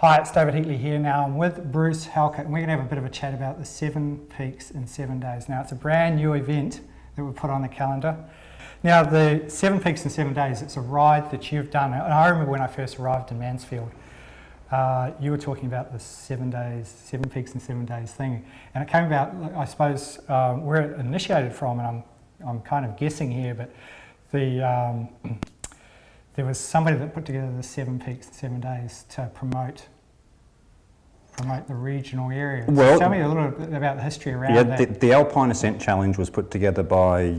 Hi, it's David Heatley here. Now I'm with Bruce Halkett and we're going to have a bit of a chat about the 7 Peaks in 7 days. Now it's a brand new event that we put on the calendar. Now the 7 Peaks in 7 days, it's a ride that you've done. And I remember when I first arrived in Mansfield, you were talking about the 7 Peaks in 7 days thing. And it came about, I suppose, where it initiated from, and I'm kind of guessing here, but there was somebody that put together the 7 Peaks in 7 days to promote the regional area. Well, so tell me a little bit about the history around that. The Alpine Ascent Challenge was put together by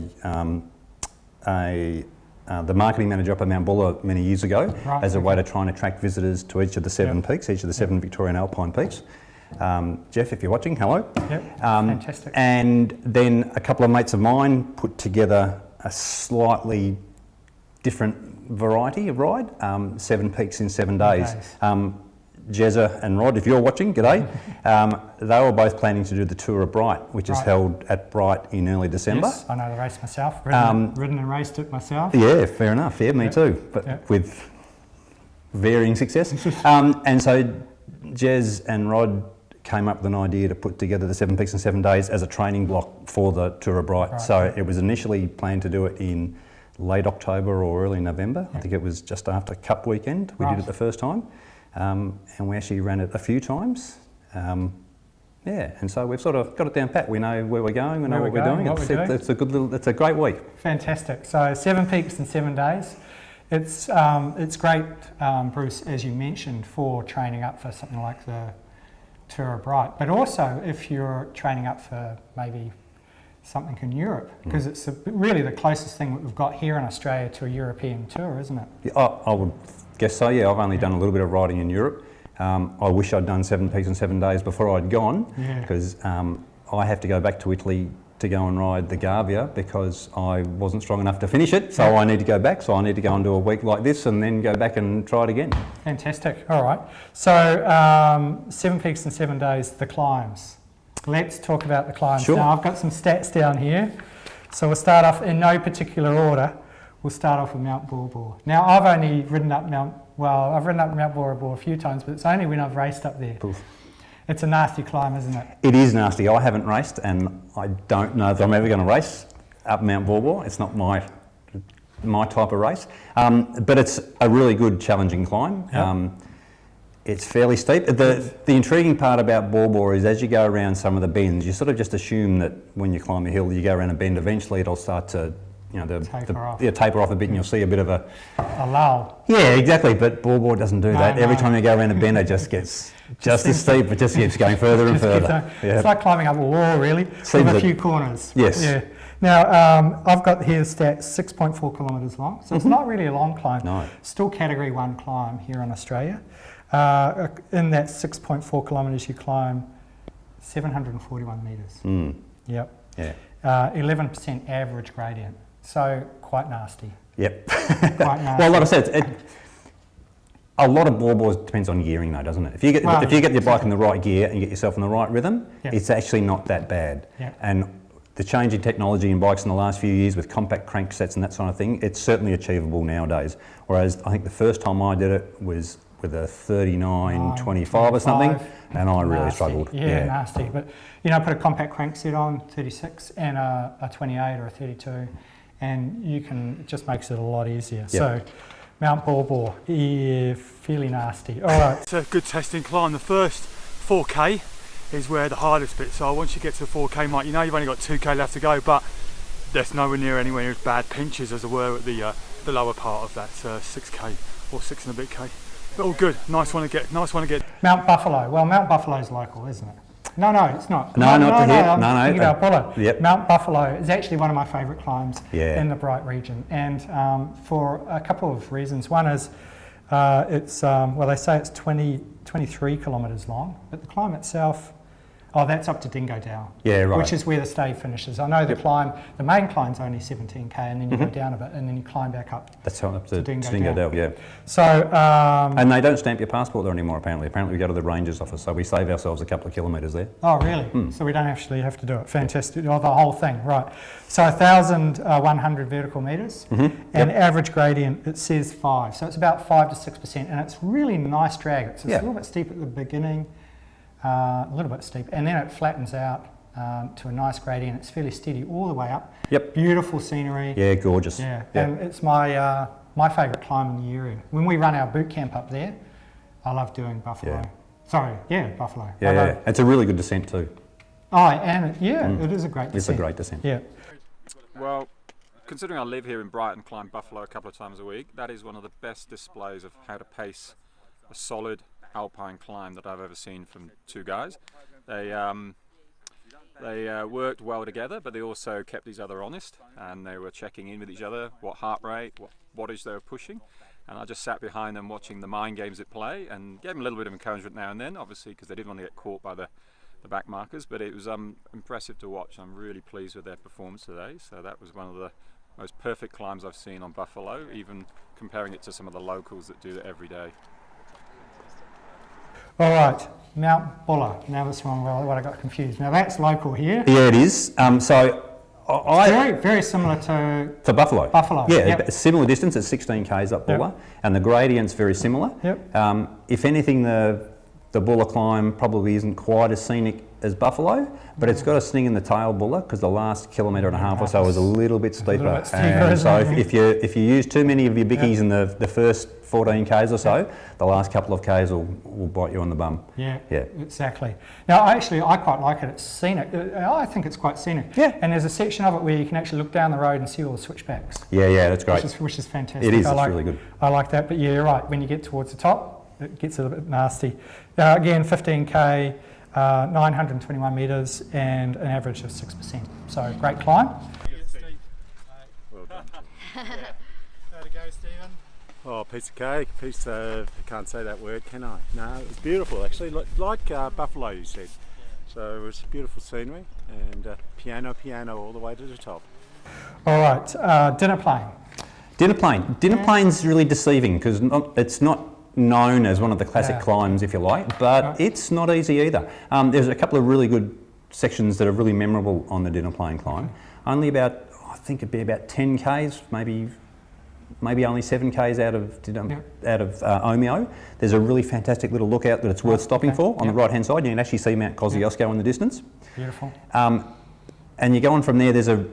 the marketing manager up at Mount Buller many years ago, as a way to try and attract visitors to each of the 7 peaks, each of the 7 Victorian Alpine peaks. Jeff, if you're watching, hello. Yep, fantastic. And then a couple of mates of mine put together a slightly different variety of ride, 7 Peaks in 7 days. Jezza and Rod, if you're watching, g'day. They were both planning to do the Tour of Bright, which is held at Bright in early December. Yes, I know the race myself, ridden and raced it myself. Yeah, fair enough, yeah, me too, but with varying success. And so Jez and Rod came up with an idea to put together the 7 Peaks in 7 days as a training block for the Tour of Bright. So it was initially planned to do it in late October or early November. I think it was just after Cup weekend we did it the first time. And we actually ran it a few times. And so we've sort of got it down pat. We know where we're going, we know what we're doing. It's a great week. Fantastic. So 7 Peaks in 7 days. It's great, Bruce, as you mentioned, for training up for something like the Tour of Bright, but also if you're training up for maybe something in Europe, because it's really the closest thing that we've got here in Australia to a European tour, isn't it? Yeah, I would guess so, yeah. I've only done a little bit of riding in Europe. I wish I'd done 7 Peaks in 7 days before I'd gone, because I have to go back to Italy to go and ride the Gavia because I wasn't strong enough to finish it, so I need to go back, so I need to go and do a week like this and then go back and try it again. Fantastic, all right. So 7 Peaks in 7 days, the climbs. Let's talk about the climbs. Sure. Now I've got some stats down here, so we'll start off in no particular order. We'll start off with Mount Bora Bora. Now I've only ridden up Mount Bora Bora a few times, but it's only when I've raced up there. Oof. It's a nasty climb, isn't it? It is nasty. I haven't raced and I don't know if I'm ever going to race up Mount Bora Bora. It's not my type of race, but it's a really good challenging climb. Yep. It's fairly steep. The intriguing part about Bora Bora is as you go around some of the bends, you sort of just assume that when you climb a hill, you go around a bend, eventually it'll start to taper off a bit and you'll see a bit of a lull. Yeah, exactly, but Bora Bora doesn't do that. Every time you go around a bend, it just gets just as steep, it just keeps going further and further. It's like climbing up a wall, really, with a few corners. Yes. Yeah. Now, I've got here stats 6.4 kilometres long, so it's not really a long climb. No. Still Category 1 climb here in Australia. In that 6.4 kilometres, you climb 741 metres. Yep. Yeah. 11% average gradient. So quite nasty. Yep. Quite nasty. Well, like I said, a lot of Bora Bora depends on gearing though, doesn't it? If you get your bike in the right gear and get yourself in the right rhythm, it's actually not that bad. And the change in technology in bikes in the last few years with compact cranksets and that sort of thing, it's certainly achievable nowadays. Whereas I think the first time I did it was with a 39.25 or something, and I really struggled. Yeah, nasty. But you know, put a compact crankset on, 36, and a 28 or a 32, and it just makes it a lot easier. Yep. So Mount Bora Bora, fairly nasty. All right. It's a good testing climb. The first 4K is where the hardest bit. So once you get to the 4K mark, you know you've only got 2K left to go, but there's nowhere near anywhere as bad pinches as there were at the lower part of that 6K or 6 and a bit K. But all good. Nice one to get. Mount Buffalo. Well, Mount Buffalo's local, isn't it? No, it's not. No, not here. I'm thinking about Buller. Yep. Mount Buffalo is actually one of my favourite climbs in the Bright region, and for a couple of reasons. One is it's they say it's 23 kilometres long, but the climb itself Oh, that's up to Dingo Dell. Yeah, right. Which is where the stay finishes. I know the climb, the main climb's only 17k, and then you go down a bit, and then you climb back up. That's how up to Dingo Dingo Dell, yeah. So, And they don't stamp your passport there anymore, apparently. Apparently we go to the Ranger's office, so we save ourselves a couple of kilometres there. oh, really? So we don't actually have to do it. Fantastic. Oh, the whole thing, right. So 1,100 vertical metres, and average gradient, it says 5. So it's about 5 to 6%, and it's really nice drag. It's a little bit steep at the beginning, a little bit steep, and then it flattens out to a nice gradient. It's fairly steady all the way up. Yep. Beautiful scenery. Yeah, gorgeous. Yeah, and it's my my favourite climb in the area. When we run our boot camp up there, I love doing Buffalo. Yeah. Sorry, Buffalo. Yeah. It's a really good descent too. Oh, and it is a great descent. It's a great descent. Yeah. Well, considering I live here in Brighton, climb Buffalo a couple of times a week, that is one of the best displays of how to pace a solid alpine climb that I've ever seen from two guys. They worked well together, but they also kept each other honest, and they were checking in with each other, what heart rate, what wattage they were pushing. And I just sat behind them watching the mind games at play and gave them a little bit of encouragement now and then, obviously, because they didn't want to get caught by the back markers, but it was impressive to watch. I'm really pleased with their performance today. So that was one of the most perfect climbs I've seen on Buffalo, even comparing it to some of the locals that do it every day. All right, Mount Buller. Now this one, well, what I got confused. Now that's local here. Yeah, it is. Very, very similar to Buffalo. Buffalo. Yeah, Yep. a similar distance, it's 16 k's up Buller, and the gradient's very similar. Yep. If anything, the Buller climb probably isn't quite as scenic as Buffalo, but it's got a sting in the tail Buller because the last kilometre and a half or so is a little bit steeper. bit steeper, And so isn't it? if you use too many of your bickies in the first 14 k's or so, the last couple of k's will bite you on the bum. Yeah, Yeah. exactly. Now, I quite like it. It's scenic. I think it's quite scenic. Yeah. And there's a section of it where you can actually look down the road and see all the switchbacks. Yeah, that's great. Which is fantastic. It is, I it's like, really good. I like that, but yeah, you're right. When you get towards the top, it gets a little bit nasty. Again, 15k, 921 metres, and an average of 6%. So great climb. Well done. How to go, Stephen? Oh, piece of cake, piece of, I can't say that word, can I? No, it was beautiful actually, like Buffalo you said. So it was beautiful scenery and piano all the way to the top. All right, dinner plane. Dinner plane's really deceiving because it's not known as one of the classic Yeah. climbs, if you like, but it's not easy either. There's a couple of really good sections that are really memorable on the dinner plane climb. Only about, I think it'd be about 10 k's, maybe only 7 k's out of Omeo. There's a really fantastic little lookout that it's worth stopping for on the right hand side. You can actually see Mount Kosciuszko in the distance. Beautiful. And you go on from there, there's a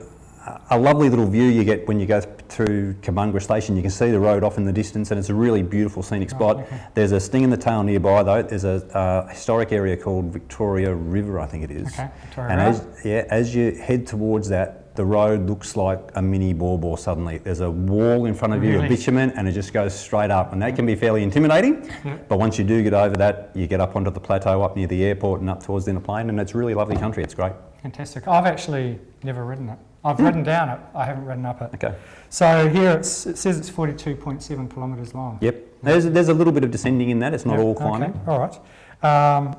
lovely little view you get when you go through Kabungra Station. You can see the road off in the distance and it's a really beautiful scenic spot. Okay. There's a sting in the tail nearby though. There's a historic area called Victoria River, I think it is. Okay, Victoria And River. as you head towards that, the road looks like a mini bauble suddenly. There's a wall in front of you, Really? a bitumen, and it just goes straight up. And that can be fairly intimidating. Yeah. But once you do get over that, you get up onto the plateau up near the airport and up towards the inner plain, and it's really lovely country. It's great. Fantastic. I've actually never ridden it. I've ridden down it. I haven't ridden up it. Okay. So here it says it's 42.7 kilometres long. Yep. There's a little bit of descending in that. It's not all climbing. Okay. All right.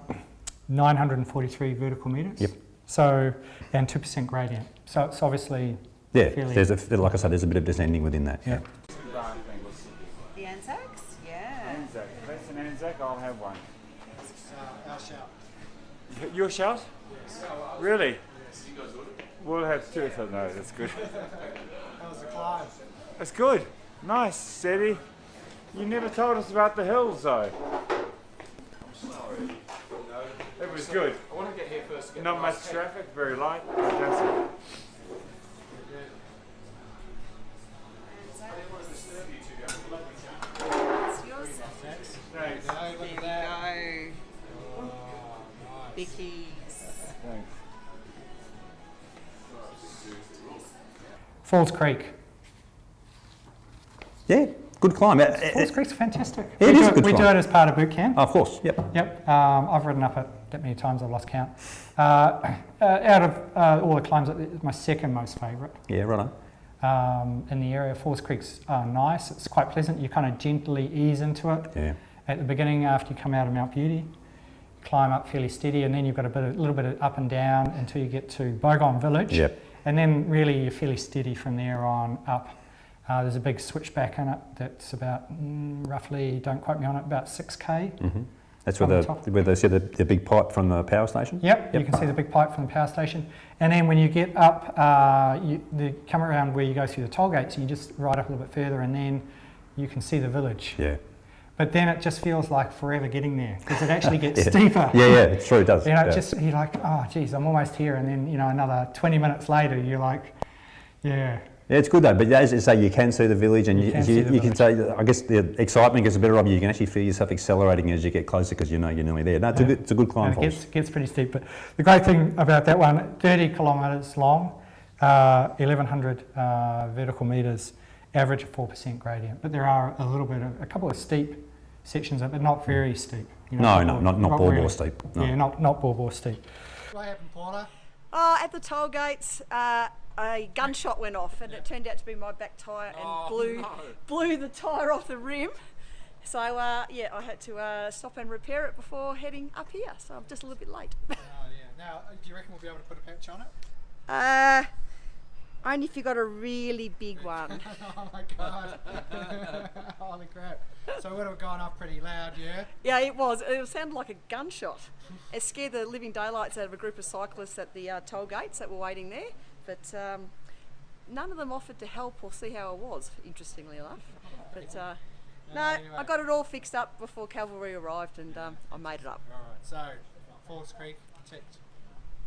943 vertical metres. Yep. So, and 2% gradient. So it's obviously Yeah. fairly... Like I said, there's a bit of descending within that. Yeah. The Anzacs? Yeah. Anzac, if that's an Anzac, I'll have one. Our shout. Your shout? Yes. Really? We'll have two of them, no, that's good. How was the climb? That's good. Nice, steady. You never told us about the hills though. It was good. I want to get here first. Not much traffic, very light. Fantastic. It's yours. Thanks. There you go. Vicky's. Thanks. Falls Creek. Yeah, good climb. Falls Creek's fantastic. It is a good We do climb. it as part of boot camp. Of course, yep. Yep, I've ridden up it that many times I've lost count. Out of all the climbs, it's my second most favourite Yeah, right on. in the area. Falls Creek's nice. It's quite pleasant. You kind of gently ease into it Yeah. at the beginning after you come out of Mount Beauty. climb up fairly steady, and then you've got a little bit of up and down until you get to Bogon Village. Yep. And then really you're fairly steady from there on up. There's a big switchback in it that's about roughly, don't quote me on it, about 6k. Mm-hmm. That's From where the top. where they see the big pipe from the power station? Yep, you can see the big pipe from the power station. And then when you get up, you come around where you go through the toll gates, you just ride up a little bit further and then you can see the village. Yeah. But then it just feels like forever getting there because it actually gets steeper. Yeah, it's true, it does. You know, yeah. just you're like, oh, geez, I'm almost here. And then, you know, another 20 minutes later, you're like, yeah. Yeah, it's good though, but as you say, you can see the village and you can say, I guess the excitement gets a better of you. You can actually feel yourself accelerating as you get closer because you know you're nearly there. No, it's a good climb for us. It gets pretty steep, but the great thing about that one, 30 kilometres long, 1,100 vertical metres, average of 4% gradient. But there are a couple of steep sections of it, but not very steep. You know, not ball steep. No. Yeah, not ball steep. What happened, Paula? Oh, at the toll gates, a gunshot went off, and it turned out to be my back tyre and blew the tyre off the rim. So yeah, I had to stop and repair it before heading up here. So I'm just a little bit late. Oh yeah. Now, do you reckon we'll be able to put a patch on it? Only if you got a really big one. Oh my god! Holy crap! So it would have gone off pretty loud, yeah? Yeah, it was. It sounded like a gunshot. It scared the living daylights out of a group of cyclists at the toll gates that were waiting there. But none of them offered to help or see how it was, interestingly enough. But no, anyway. I got it all fixed up before cavalry arrived, and I made it up. Alright, so Falls Creek, ticked.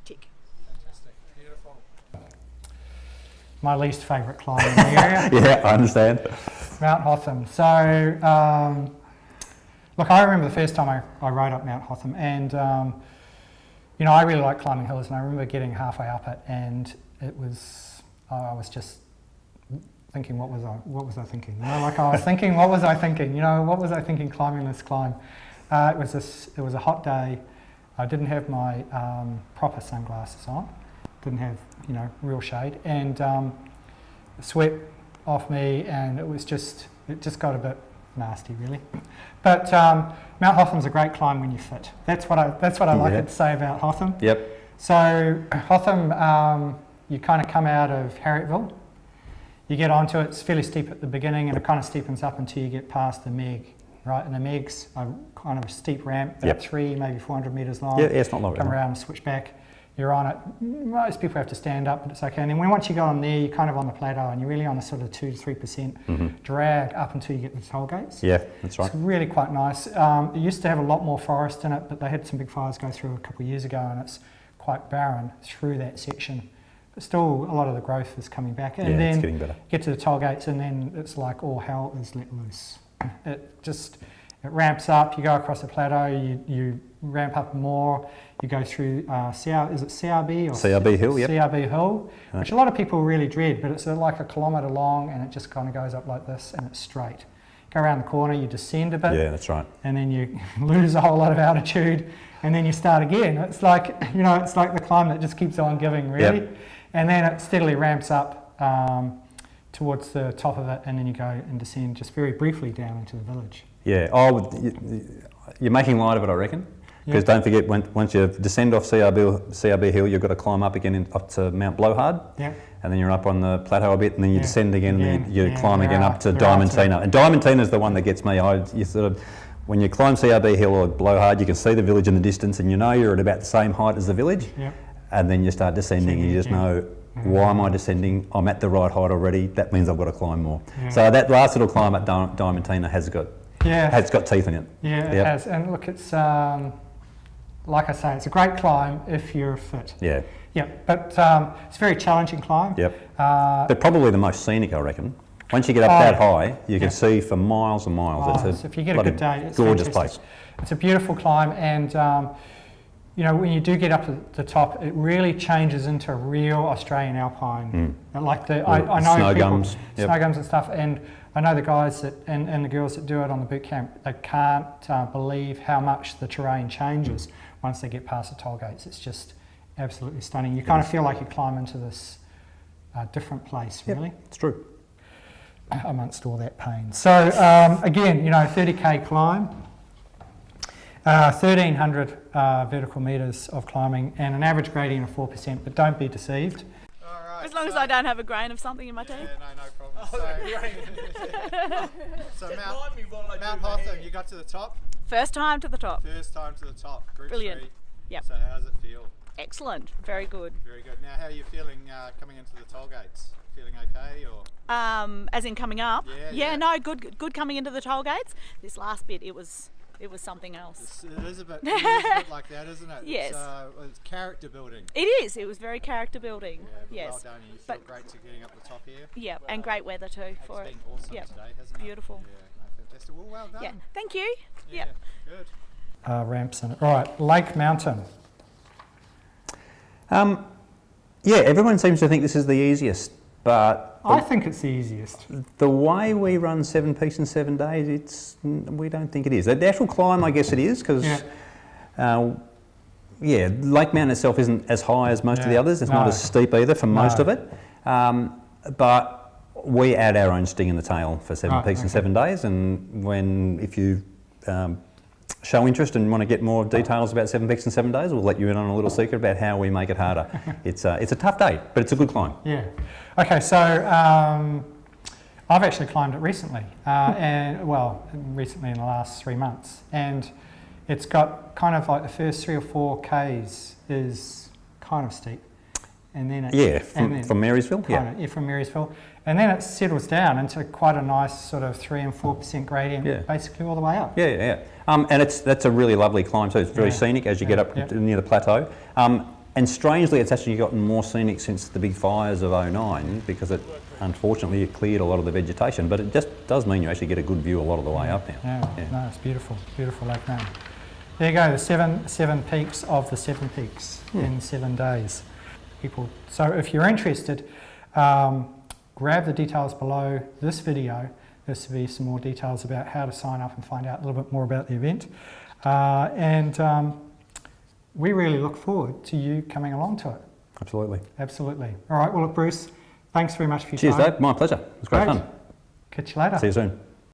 Tick. Fantastic. Beautiful. My least favourite climb in the area. Yeah, I understand. Mount Hotham. So, look, I remember the first time I rode up Mount Hotham, and you know, I really like climbing hills, and I remember getting halfway up it, and it was, I was just thinking, what was I thinking? You know, like I was thinking, what was I thinking? You know, what was I thinking climbing this climb? It was a hot day. I didn't have my proper sunglasses on. Didn't have, you know, real shade, and sweat off me, and it just got a bit nasty, really. But Mount Hotham's a great climb when you're fit. That's what I like to say about Hotham. Yep. So Hotham, you kind of come out of Harrietville, you get onto it. It's fairly steep at the beginning, and it kind of steepens up until you get past the Meg, right? And the Meg's a kind of a steep ramp, about 300, maybe 400 metres long. Yeah, it's not long. Come around and switch back. You're on it. Most people have to stand up, but it's okay. And then once you go on there, you're kind of on the plateau, and you're really on a sort of 2 to 3% drag up until you get to the toll gates. Yeah, that's right. It's really quite nice. It used to have a lot more forest in it, but they had some big fires go through a couple of years ago, and it's quite barren through that section. But still, a lot of the growth is coming back. And Yeah, then it's getting better. get to the toll gates, and then it's like all hell is let loose. It ramps up. You go across the plateau. You ramp up more. You go through is it CRB or CRB Hill? Yep. CRB Hill, which a lot of people really dread, but it's like a kilometre long, and it just kind of goes up like this, and it's straight. Go around the corner, you descend a bit, Yeah, that's right. and then you lose a whole lot of altitude, and then you start again. It's like, you know, it's like the climb that just keeps on giving, really. Yep. And then it steadily ramps up towards the top of it, and then you go and descend just very briefly down into the village. Yeah. Oh, you're making light of it, I reckon. Because don't forget, once you descend off CRB Hill, you've got to climb up again up to Mount Blowhard. Yeah. And then you're up on the plateau a bit, and then you descend again, and you climb there again are- up to there are Diamantina. And Diamantina is the one that gets me. When you climb CRB Hill or Blowhard, you can see the village in the distance, and you know you're at about the same height as the village. Yeah. And then you start descending, and you just know, why am I descending? I'm at the right height already. That means I've got to climb more. Yeah. So that last little climb at Diamantina has got teeth in it. Yeah, it has. And look, it's like I say, it's a great climb if you're fit. Yeah. Yeah, but it's a very challenging climb. Yep. But probably the most scenic, I reckon. Once you get up that high, you can see for miles and miles. It's a if you get a good day, it's gorgeous fantastic. place. It's a beautiful climb, and you know, when you do get up to the top, it really changes into a real Australian alpine. Like I know snow people, gums, snow gums and stuff, and I know the guys that and the girls that do it on the boot camp. They can't believe how much the terrain changes once they get past the toll gates. It's just absolutely stunning. You kind of feel like you climb into this different place, really. It's true. Amongst all that pain. So again, you know, 30k climb. 1,300 vertical metres of climbing and an average gradient of 4%, but don't be deceived. All right. As long as I don't have a grain of something in my tea. Yeah, no problem. So Mount Hotham, you got to the top? First time to the top. First time to the top. Group Brilliant. 3. Yep. So how does it feel? Excellent. Very good. Very good. Now how are you feeling coming into the toll gates? Feeling okay or? As in coming up. Yeah. No, good coming into the toll gates. This last bit, it was something else. It is a bit like that, isn't it? Yes. It's character building. It is. It was very character building. Yeah, but yes. well done. You feel But- great to getting up the top here. Yeah, and great weather too for It's it. been awesome Yep. today, hasn't it? Beautiful. Yeah, no, fantastic. Well done. Yeah. Thank you. Yeah, Yep. good. Ramps in it. All right, Lake Mountain. Yeah, everyone seems to think this is the easiest, but I think it's the easiest. the way we run 7 peaks in 7 days, we don't think it is. The actual climb, I guess it is, because Lake Mountain itself isn't as high as most of the Yeah, others. It's not no. as steep either for most No. of it. But we add our own sting in the tail for 7 Right, peaks in okay. 7 days, and if you show interest and want to get more details about 7 peaks in 7 days, we'll let you in on a little secret about how we make it harder. It's a tough day, but it's a good climb. Yeah. Okay, so I've actually climbed it recently, recently in the last 3 months, and it's got kind of like the first 3 or 4 Ks is kind of steep, and then from Marysville. From Marysville, and then it settles down into quite a nice sort of 3 and 4% gradient, basically all the way up. Yeah. And that's a really lovely climb too. It's very scenic as you get up near the plateau. And strangely, it's actually gotten more scenic since the big fires of '09 because unfortunately it cleared a lot of the vegetation, but it just does mean you actually get a good view a lot of the way up now. Yeah. No, it's beautiful, beautiful Lake Mountain. There you go, the seven peaks of the 7 peaks in 7 days. People. So if you're interested, grab the details below this video. There's will be some more details about how to sign up and find out a little bit more about the event. We really look forward to you coming along to it. Absolutely. Absolutely. All right, well, look, Bruce, thanks very much for your Cheers, time. Dave. My pleasure. It was great fun. Catch you later. See you soon.